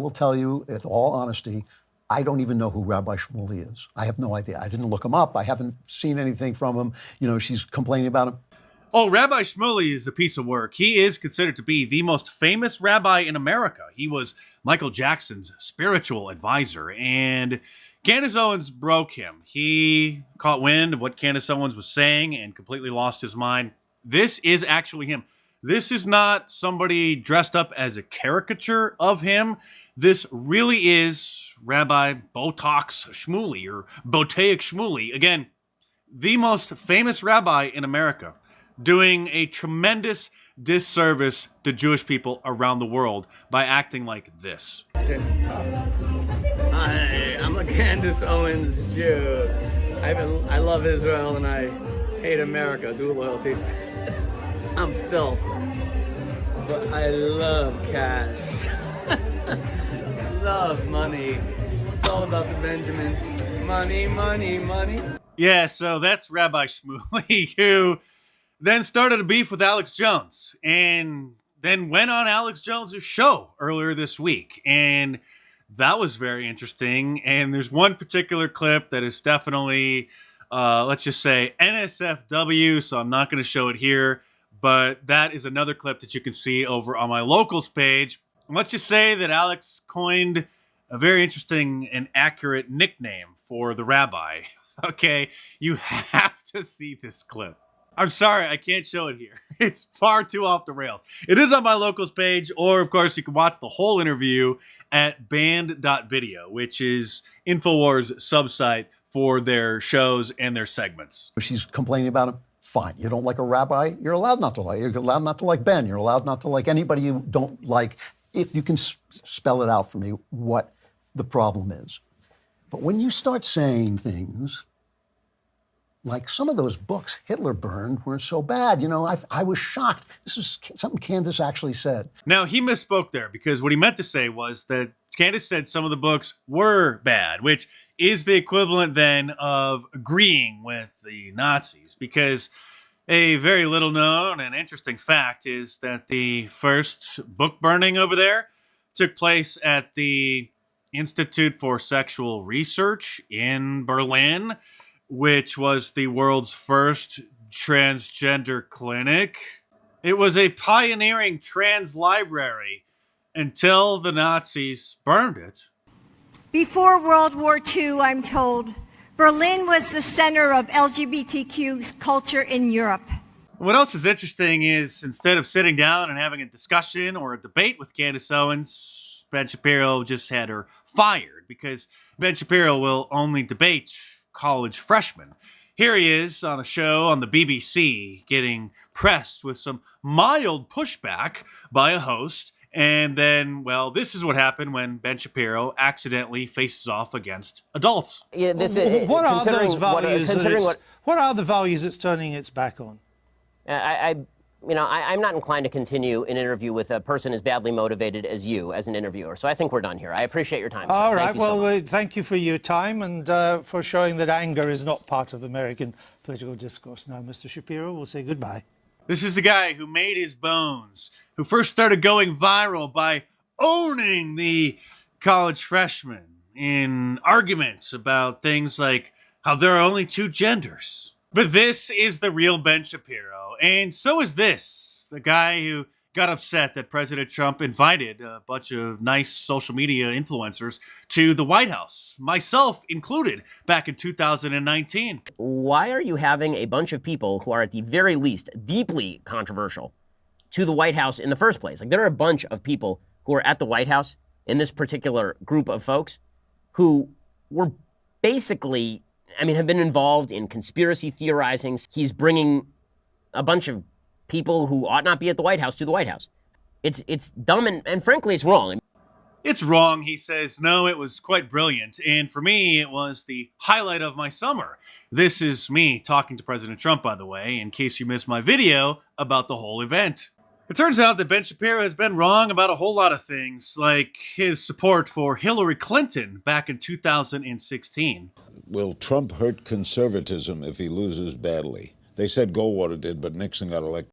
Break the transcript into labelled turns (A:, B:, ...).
A: will tell you, with all honesty, I don't even know who Rabbi Shmuley is. I have no idea. I didn't look him up. I haven't seen anything from him. You know, she's complaining about him.
B: Oh, Rabbi Shmuley is a piece of work. He is considered to be the most famous rabbi in America. He was Michael Jackson's spiritual advisor, and Candace Owens broke him. He caught wind of what Candace Owens was saying and completely lost his mind. This is actually him. This is not somebody dressed up as a caricature of him. This really is Rabbi Botox Shmuley, or Botaic Shmuley. Again, the most famous rabbi in America, doing a tremendous disservice to Jewish people around the world by acting like this.
C: Hi, I'm a Candace Owens Jew. I love Israel and I hate America. Dual loyalty. I'm filth, but I love cash. Love money. It's all about the Benjamins. Money, money, money.
B: Yeah, so that's Rabbi Shmuley, who then started a beef with Alex Jones, and then went on Alex Jones' show earlier this week. And that was very interesting. And there's one particular clip that is definitely, let's just say, NSFW, so I'm not going to show it here. But that is another clip that you can see over on my locals page. Let's just say that Alex coined a very interesting and accurate nickname for the rabbi. Okay, you have to see this clip. I'm sorry, I can't show it here. It's far too off the rails. It is on my locals page, or of course you can watch the whole interview at band.video, which is InfoWars' subsite for their shows and their segments.
A: She's complaining about him. Fine. You don't like a rabbi? You're allowed not to like. You're allowed not to like Ben. You're allowed not to like anybody you don't like, if you can spell it out for me what the problem is. But when you start saying things like some of those books Hitler burned weren't so bad, you know, I was shocked. This is something Candace actually said.
B: Now, he misspoke there, because what he meant to say was that Candace said some of the books were bad, which is the equivalent then of agreeing with the Nazis, because a very little known and interesting fact is that the first book burning over there took place at the Institute for Sexual Research in Berlin, which was the world's first transgender clinic. It was a pioneering trans library until the Nazis burned it.
D: Before World War II, I'm told, Berlin was the center of LGBTQ culture in Europe.
B: What else is interesting is, instead of sitting down and having a discussion or a debate with Candace Owens, Ben Shapiro just had her fired, because Ben Shapiro will only debate college freshmen. Here he is on a show on the BBC getting pressed with some mild pushback by a host. And then, well, this is what happened when Ben Shapiro accidentally faces off against adults.
E: Yeah,
F: what are those values? What are the values it's turning its back on?
E: I'm not inclined to continue an interview with a person as badly motivated as you as an interviewer. So I think we're done here. I appreciate your time, sir.
F: All right. Well, thank you for your time and for showing that anger is not part of American political discourse. Now, Mr. Shapiro, we'll say goodbye.
B: This is the guy who made his bones, who first started going viral by owning the college freshmen in arguments about things like how there are only two genders. But this is the real Ben Shapiro, and so is this, the guy who got upset that President Trump invited a bunch of nice social media influencers to the White House, myself included, back in 2019.
E: Why are you having a bunch of people who are at the very least deeply controversial to the White House in the first place? Like, there are a bunch of people who are at the White House in this particular group of folks who were basically, have been involved in conspiracy theorizing. He's bringing a bunch of people who ought not be at the White House to the White House. It's dumb and frankly, it's wrong.
B: It's wrong, he says. No, it was quite brilliant. And for me, it was the highlight of my summer. This is me talking to President Trump, by the way, in case you missed my video about the whole event. It turns out that Ben Shapiro has been wrong about a whole lot of things, like his support for Hillary Clinton back in 2016.
G: Will Trump hurt conservatism if he loses badly? They said Goldwater did, but Nixon got elected.